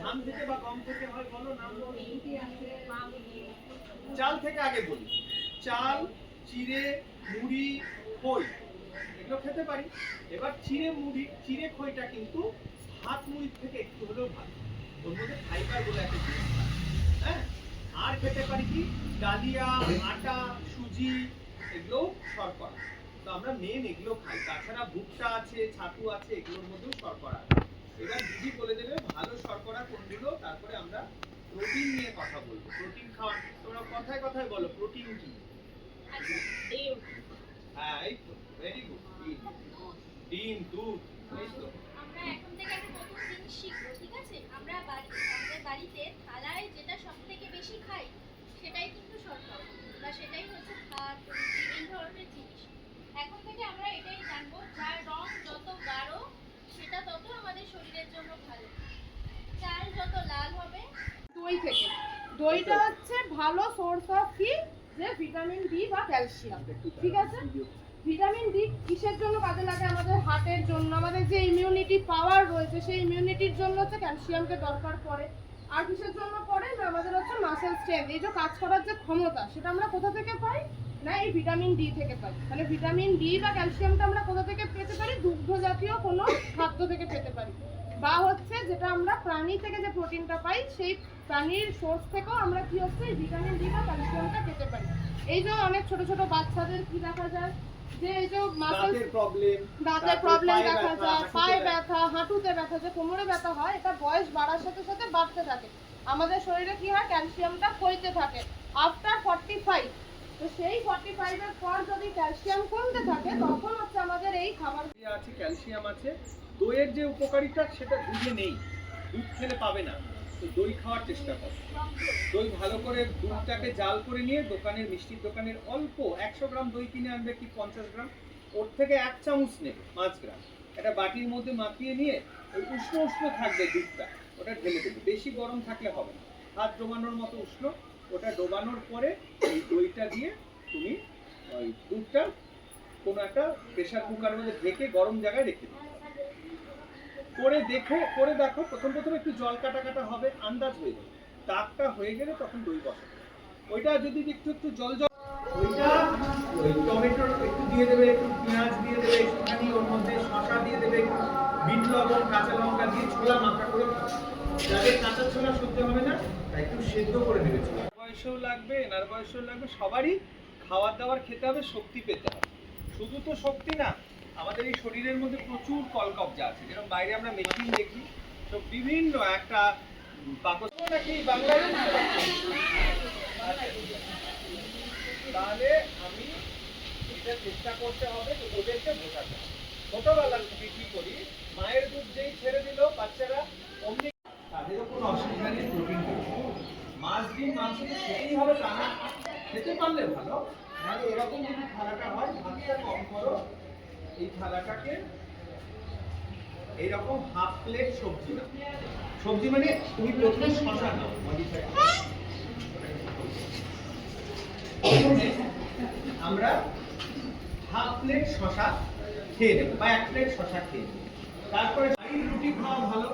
ধান থেকে বা গম থেকে হয় বলো নাম বলো। চাল থেকে আগে বলি। চাল, চিড়ে, মুড়ি, খই এগুলো খেতে পারি। এবার চিড়ে খইটা কিন্তু ভাত মুড়ির থেকে একটু হলেও ভালো। ওর মধ্যে ফাইবার বলে একটা জিনিস থাকে। হ্যাঁ, আর খেতে পারি কি ডালিয়া, আটা, সুজি, এগুলো শর্করা। তো আমরা মেন এগুলো খাই। তাছাড়া ভুট্টা আছে, ছাতু আছে, এগুলোর মধ্যেও শর্করা আছে। এবার দিদি বলে দেবে ভালো শর্করা কোনগুলো, তারপরে আমরা প্রোটিন নিয়ে কথা বলবো। প্রোটিন খাওয়া তোমরা কথায় কথায় বলো প্রোটিন কি? হ্যাঁ, এই তো ভেরি গুড। ডিম, দুধ, এই তো। আমরা এখন থেকে একটা নতুন জিনিস শিখবো, ঠিক আছে? আমাদের বাড়িতে থালায় যেটা সবথেকে বেশি খাই সেটাই কিন্তু শর্করা, বা সেটাই হচ্ছে ভাত, রুটি, এই ধরনের জিনিস। এখন থেকে আমরা এটাই জানবো, যার রং যত গাঢ় সেটা তত আমাদের শরীরের জন্য ভালো। চাল যত লাল হবে। দই থেকে, দইটা হচ্ছে ভালো সোর্স অফ কি, যে ভিটামিন ডি বা ক্যালসিয়াম। ঠিক আছে, ভিটামিন ডি কিসের জন্য কাজে লাগে? আমাদের হার্টের জন্য, আমাদের যে ইমিউনিটি পাওয়ার রয়েছে সেই ইমিউনিটির জন্য হচ্ছে ক্যালসিয়ামকে দরকার পড়ে। আর কিসের জন্য পড়ে না, আমাদের হচ্ছে মাসেল স্ট্রেংথ, এই যে কাজ করার যে ক্ষমতা, সেটা আমরা কোথা থেকে পাই না, এই ভিটামিন ডি থেকে পাই। তাহলে ভিটামিন ডি বা ক্যালসিয়ামটা আমরা কোথা থেকে পেতে পারি? দুগ্ধ জাতীয় কোনো খাদ্য থেকে পেতে পারি, বা হচ্ছে যেটা আমরা প্রাণী থেকে যে প্রোটিনটা পাই সেই প্রাণীর সোর্স থেকেও আমরা কি হচ্ছে ভিটামিন ডি বা ক্যালসিয়ামটা পেতে পারি। এই যে অনেক ছোট ছোট বাচ্চাদের কি দেখা যায়, যে এই যে দাঁতের প্রবলেম দেখা যায়, পায়ে ব্যথা, হাঁটুতে ব্যথা, যে কোমরে ব্যথা হয়, এটা বয়স বাড়ার সাথে সাথে বাড়তে থাকে। আমাদের শরীরে কি হয়, ক্যালসিয়ামটা কমতে থাকে আফটার 45। তো সেই 45 এর পর যদি ক্যালসিয়াম কমতে থাকে, তখন হচ্ছে আমাদের এই খাবার আছে ক্যালসিয়াম আছে। দইয়ের যে উপকারিতা সেটা দুধে নেই, দুধ খেলে পাবে না। তো দই খাওয়ার চেষ্টা করো। দই ভালো করে দুধটাকে জাল করে নিয়ে দোকানের মিষ্টির দোকানের অল্প 100 গ্রাম দই কিনে আনবে কি 50 গ্রাম, ওর থেকে 1 চামচ নেবে 5 গ্রাম, এটা বাটির মধ্যে মাখিয়ে নিয়ে ওই উষ্ণ উষ্ণ থাকবে দুধটা, ওটা ঢেলে দেবে। বেশি গরম থাকলে হবে না, হাত ডোবানোর মতো উষ্ণ। ওটা ডোবানোর পরে এই দইটা দিয়ে তুমি ওই দুধটা কোনো একটা প্রেসার কুকারের মধ্যে ঢেকে গরম জায়গায় রেখে দিবে। করে দেখো প্রথম একটু জল কাটা কাটা হবে, আন্দাজ হয়ে যাবে। দাগটা হয়ে গেলে তখন দই বসাবে। ওইটা যদি একটু জল ওইটা ওই টমেটো একটু দিয়ে দেবে, একটু পেঁয়াজ দিয়ে দেবে, একটুখানি ওর মধ্যে শসা দিয়ে দেবে, বিট লবণ, কাঁচা লঙ্কা দিয়ে ছোলা মাখা করে যাদের কাঁচা ছোলা সহ্য হবে না তাই একটু সেদ্ধ করে দেবে। ছোলা বয়সেও লাগবে, এনার বয়সেও লাগবে, সবারই খাবার দাবার খেতে হবে, শক্তি পেতে হবে। শুধু তো শক্তি না, আমাদের এই শরীরের মধ্যে প্রচুর কলকবজা আছে। যেরকম বাইরে আমরা মেশিন দেখি, তো বিভিন্ন একটা নাকি বাংলায়, তাহলে আমি এটা চেষ্টা করতে হবে যে ওদেরকে বোঝাতে। ছোটবেলা থেকে কি করি, মায়ের দুধ যেই ছেড়ে দিল বাচ্চারা অমনি, তাদেরও কোনো অসুবিধা নেই, প্রোটিন মাছ ডিম মাংস খেতেই হবে তা না, খেতে পারলে ভালো। নাহলে এরকম যদি থালাটা হয়, ভাতটা কম করো, এই থালাটাকে এইরকম হাফ প্লেট সবজি নাও। সবজি মানে তুমি প্রথমে শসা নাও, আমরা হাফ প্লেট শসা খেয়ে নেব বা 1 প্লেট শসা খেয়ে নেব। তারপরে রুটি খাওয়া ভালো,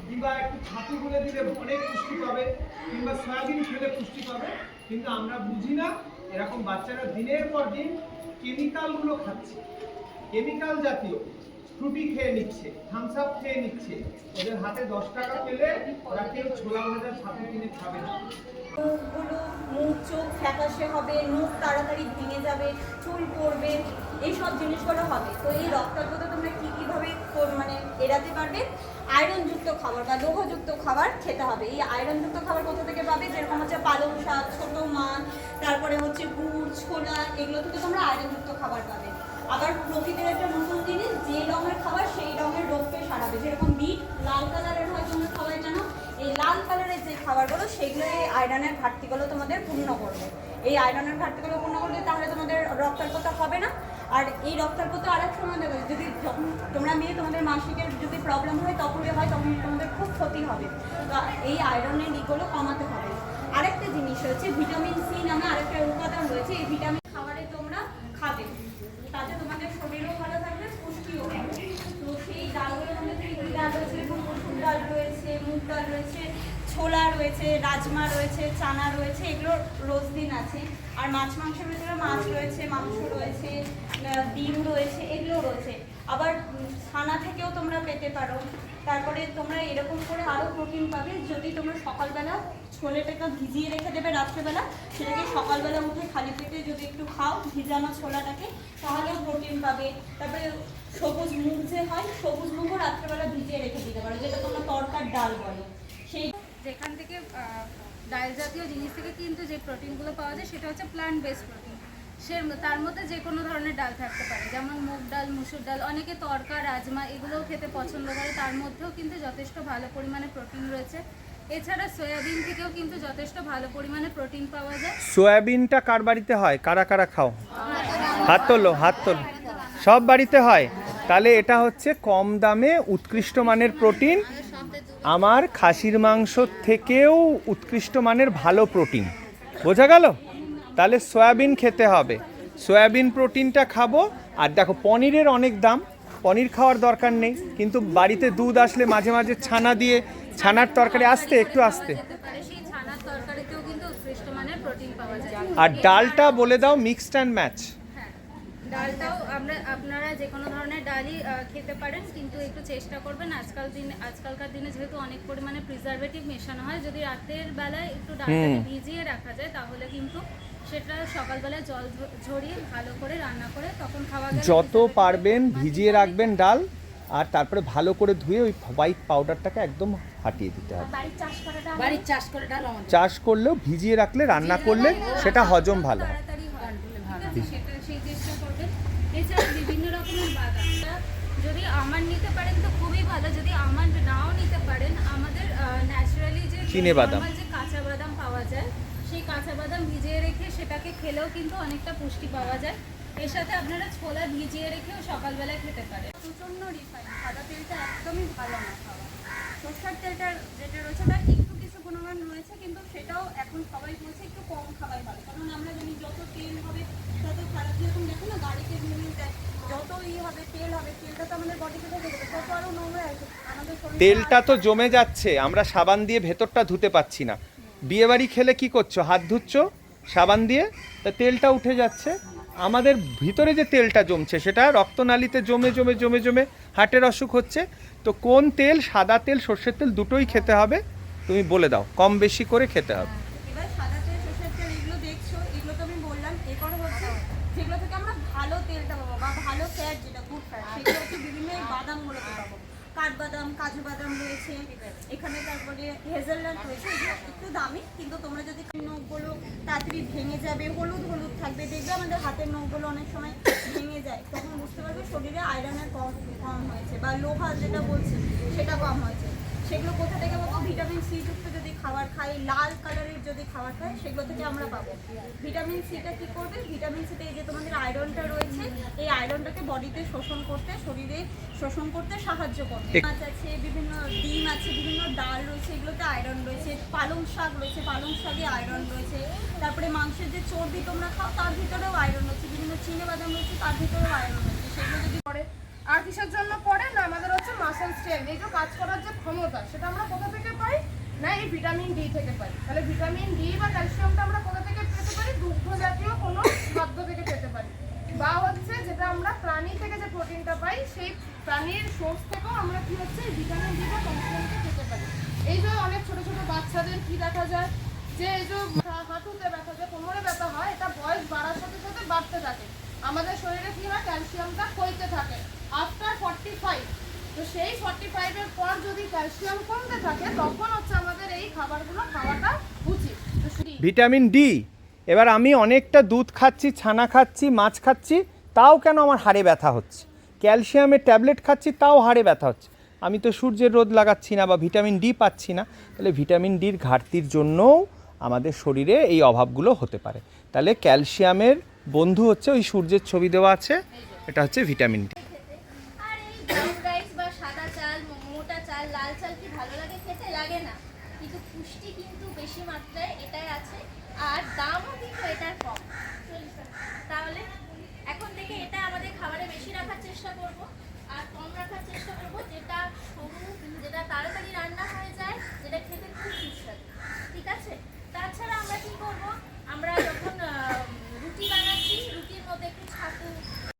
কিংবা একটু ছাতু গুলে দিলে অনেক পুষ্টি পাবে, কিংবা সয়াবিন খেলে পুষ্টি পাবে। কিন্তু আমরা বুঝি না, এরকম বাচ্চারা দিনের পর দিন কেমিক্যালগুলো খাচ্ছে, কেমিক্যাল জাতীয় ফ্রুটি খেয়ে নিচ্ছে, থামস আপ খেয়ে নিচ্ছে। ওদের হাতে 10 টাকা পেলে ওরা কেউ ছোলা ভাজা ছাতু কিনে খাবে না। মুখ চোখ ফ্যাকাশে হবে, মুখ তাড়াতাড়ি ভেঙে যাবে, চুল পড়বে, এইসব জিনিসগুলো হবে। তো এই রক্তাল্পতা তোমরা কীভাবে মানে এড়াতে পারবে? আয়রনযুক্ত খাবার বা লৌহযুক্ত খাবার খেতে হবে। এই আয়রনযুক্ত খাবার কোথা থেকে পাবে? যেরকম হচ্ছে পালং শাক, ছোটো মাছ, তারপরে হচ্ছে গুড়, ছোলা, এগুলো থেকে তোমরা আয়রনযুক্ত খাবার পাবে। আবার প্রকৃতির একটা নতুন জিনিস, যে রঙের খাবার সেই রঙের রোগকে সারাবে। যেরকম বিট লাল কালারের হয়, তোমরা সবাই জানো। এই লাল কালারের যে খাবারগুলো, সেগুলো এই আয়রনের ঘাটতিগুলো তোমাদের পূর্ণ করবে। এই আয়রনের ঘাটতিগুলো পূর্ণ করলে তাহলে তোমাদের রক্তাল্পতা হবে না। আর এই রক্তাল্পতা আরেক সময় দেবে, যদি যখন তোমরা মেয়ে তোমাদের মাসিকের যদি প্রবলেম হয় তখন তোমাদের খুব ক্ষতি হবে। তো এই আয়রনের ইগুলো কমাতে হবে। আরেকটা জিনিস হচ্ছে ভিটামিন সি নামে আরেকটা উপাদান রয়েছে। এই ভিটামিন খাবারে তোমরা খাবে, তাতে তোমাদের শরীরও ভালো থাকবে, পুষ্টিও হবে। তো সেই ডালগুলোর মধ্যে ডাল রয়েছে, মুসুর ডাল রয়েছে, মুগ ডাল রয়েছে, ছোলা রয়েছে, রাজমা রয়েছে, চানা রয়েছে, এগুলো রোজ দিন আছে। আর মাছ মাংসের ভিতরে মাছ রয়েছে, মাংস রয়েছে, ডিম রয়েছে, এগুলো রয়েছে। আবার ছানা থেকেও তোমরা পেতে পারো। তারপরে তোমরা এরকম করে আরও প্রোটিন পাবে যদি তোমরা সকালবেলা ছোলাটাকে ভিজিয়ে রেখে দেবে রাত্রেবেলা, সেটাকে সকালবেলা উঠে খালি পেটে যদি একটু খাও ভিজানো ছোলাটাকে, তাহলেও প্রোটিন পাবে। তারপরে সবুজ মুগ যে হয়, সবুজ মুগও রাত্রেবেলা ভিজিয়ে রেখে দিতে পারো, যেটা তোমরা তরকার ডাল বলো। সেই যেখান থেকে ডাল জাতীয় জিনিস থেকে কিন্তু যে প্রোটিনগুলো পাওয়া যায় সেটা হচ্ছে প্ল্যান্ট বেসড প্রোটিন। তার মধ্যে যে কোনো ধরনের ডাল থাকতে পারে, যেমন মুগ ডাল, মুসুর ডাল, অনেকে তরকা, রাজমা এগুলোও খেতে পছন্দ করে, তার মধ্যেও কিন্তু যথেষ্ট ভালো পরিমাণে প্রোটিন রয়েছে। এছাড়া সয়াবিন থেকেও কিন্তু যথেষ্ট ভালো পরিমাণে প্রোটিন পাওয়া যায়। সয়াবিনটা কার বাড়িতে হয়, কারা কারা খাও? হাত তোলো, হাত তোলো। সব বাড়িতে হয়। তাহলে এটা হচ্ছে কম দামে উৎকৃষ্ট মানের প্রোটিন, আমার খাসির মাংস থেকেও উৎকৃষ্ট মানের ভালো প্রোটিন। বোঝা গেল? তাহলে সয়াবিন খেতে হবে, সয়াবিন প্রোটিনটা খাবো। আর দেখো পনিরের অনেক দাম, পনির খাওয়ার দরকার নেই, কিন্তু বাড়িতে দুধ আসলে মাঝে মাঝে ছানা দিয়ে, ছানার তরকারি আসতে একটু আসতে, সেই ছানার তরকারিতেও কিন্তু উৎকৃষ্ট মানের প্রোটিন পাওয়া যায়। আর ডালটা বলে দাও মিক্সড অ্যান্ড ম্যাচ। ডালটাও আপনারা যে কোনো ধরনের ডালই খেতে পারেন, কিন্তু একটু চেষ্টা করবেন আজকালকার দিনে যেহেতু অনেক পরিমাণে প্রিজারভেটিভ মেশানো হয়, যদি রাতের বেলায় একটু ডালটাকে ভিজিয়ে রাখা যায় তাহলে কিন্তু সেটা সকালবেলায় জল ঝরিয়ে ভালো করে রান্না করে তখন খাওয়া গেলে যত পারবেন ভিজিয়ে রাখবেন ডাল, আর তারপরে ভালো করে ধুয়ে ওই হোয়াইট পাউডারটাকে একদম হাঁটিয়ে দিতে হবে। বাড়ির চাষ করে ডাল চাষ করলেও ভিজিয়ে রাখলে, রান্না করলে সেটা হজম ভালো হয়। তাড়াতাড়ি হয়, ঠিক আছে? সেটা সেই চেষ্টা করবেন। এছাড়া বিভিন্ন রকমের বাদাম, যদি আমন্ড নিতে পারেন তো খুবই ভালো, যদি আমন্ড নাও নিতে পারেন আমাদের ন্যাচারালি যে চিনে বাদাম, যে কাঁচা বাদাম পাওয়া যায়, সেই কাঁচা বাদাম ভিজিয়ে রেখে সেটাকে খেলেও কিন্তু অনেকটা পুষ্টি পাওয়া যায়। এর সাথে আপনারা ছোলা ভিজিয়ে রেখেও সকালবেলায় খেতে পারেন। প্রচণ্ড রিফাইন, সাদা তেলটা একদমই ভালো না খাওয়া। সরষের তেলটা যেটা রয়েছে তার একটু কিছু গুণমান রয়েছে, কিন্তু সেটাও এখন সবাই বলছে একটু কম খাওয়াই ভালো, কারণ আমরা জানি যত তেল হবে তত খারাপ। যেরকম দেখো না গাড়িতে নিয়ে যায়, যত হবে তেল হবে, তেলটা তো আমাদের বডিতে থেকে যাবে, তত আরও নোংরা আছে আমাদের শরীরে। তেলটা তো জমে যাচ্ছে, আমরা সাবান দিয়ে ভেতরটা ধুতে পাচ্ছি না। বিয়েবাড়ি খেলে কি করছো, হাত ধুচ্ছ সাবান দিয়ে, তা তেলটা উঠে যাচ্ছে। আমাদের ভিতরে যে তেলটা জমছে সেটা রক্তনালীতে জমে জমে জমে জমে হার্টের অসুখ হচ্ছে। তো কোন তেল, সাদা তেল, সর্ষের তেল দুটোই খেতে হবে, তুমি বলে দাও, কম বেশি করে খেতে হবে। এবার সাদা তেল, সরষের তেল এগুলো দেখছো, এগুলো তো আমি বললাম। এরপর হচ্ছে যেগুলো থেকে আমরা ভালো তেলটা পাবো বা ভালো ফ্যাট, যেটা গুড ফ্যাট, সেগুলো হচ্ছে বিভিন্ন এই বাদামগুলোতে পাবো। কাঠবাদাম, কাজু বাদাম রয়েছে এখানে, তারপরে হেজেলনাট রয়েছে, এগুলো একটু দামি, কিন্তু তোমরা যদি নখগুলো তাড়াতাড়ি ভেঙে যাবে, হলুদ হলুদ থাকবে, দেখবে আমাদের হাতের নখগুলো অনেক সময় ভেঙে যায়, তখন বুঝতে পারবে শরীরে আয়রনের কম হয়েছে বা লোহা যেটা বলছে সেটা কম হয়েছে। সেগুলো কোথা থেকে পাবো? ভিটামিন সি যুক্ত যদি খাবার খাই, লাল কালারের যদি খাবার খাই, সেগুলো থেকে আমরা পাবো। ভিটামিন সিটা কী করবে? ভিটামিন সিতে এই যে তোমাদের আয়রনটা রয়েছে, এই আয়রনটাকে বডিতে শোষণ করতে, শরীরে শোষণ করতে সাহায্য করবে। মাছ আছে, বিভিন্ন ডিম আছে, বিভিন্ন ডাল রয়েছে, এগুলোতে আয়রন রয়েছে। পালং শাক রয়েছে, পালং শাকে আয়রন রয়েছে। তারপরে মাংসের যে চর্বি তোমরা খাও তার ভিতরেও আয়রন রয়েছে, বিভিন্ন চিনে বাদাম রয়েছে তার ভিতরেও আয়রন রয়েছে। সেগুলো যদি পড়ে, আর কিসের জন্য পড়ে না, আমাদের হচ্ছে মাসেল স্ট্রেংথ, এই যে কাজ করার যে ক্ষমতা, সেটা আমরা কোথা থেকে পাই না, এই ভিটামিন ডি থেকে পাই। তাহলে ভিটামিন ডি বা ক্যালসিয়ামটা আমরা কোথা থেকে পেতে পারি? দুগ্ধ জাতীয় কোনো খাদ্য থেকে পেতে পারি, বা হচ্ছে যেটা আমরা প্রাণী থেকে যে প্রোটিনটা পাই, সেই প্রাণীর সোর্স থেকেও আমরা কি হচ্ছে ভিটামিন ডি বা ক্যালসিয়ামটা পেতে পারি। এই যে অনেক ছোট ছোট বাচ্চাদের কি দেখা যায়, যে এই যে হাঁটুতে ব্যথা যায়, কোমরে ব্যথা হয়, এটা বয়স বাড়ার সাথে সাথে বাড়তে থাকে। আমাদের শরীরে কি হয়, ক্যালসিয়ামটা কমতে থাকে আফটার 45। তো সেই 45-এর পর যদি ক্যালসিয়াম কমতে থাকে, তখন হচ্ছে আমাদের এই খাবারগুলো খাওয়াটা উচিত। ভিটামিন ডি, এবার আমি অনেকটা দুধ খাচ্ছি, ছানা খাচ্ছি, মাছ খাচ্ছি, তাও কেন আমার হাড়ে ব্যথা হচ্ছে? ক্যালসিয়ামের ট্যাবলেট খাচ্ছি, তাও হাড়ে ব্যথা হচ্ছে। আমি তো সূর্যের রোদ লাগাচ্ছি না বা ভিটামিন ডি পাচ্ছি না। তাহলে ভিটামিন ডির ঘাটতির জন্যও আমাদের শরীরে এই অভাবগুলো হতে পারে। তাহলে ক্যালসিয়ামের বন্ধু হচ্ছে ওই সূর্যের ছবি দেওয়া আছে, এটা হচ্ছে ভিটামিন ডি। আর এই ব্রাউন রাইস বা সাদা চাল, মোটা চাল, লাল চাল কি ভালো লাগে খেতে? লাগে না, কিন্তু পুষ্টি কিন্তু বেশি মাত্রায় এটাই আছে, আর দামও কিন্তু এটার কম। তাহলে এখন থেকে এটা আমাদের খাবারে বেশি রাখার চেষ্টা করব, আর কম রাখার চেষ্টা করব, যেটা সহজ, যেটা তাড়াতাড়ি রান্না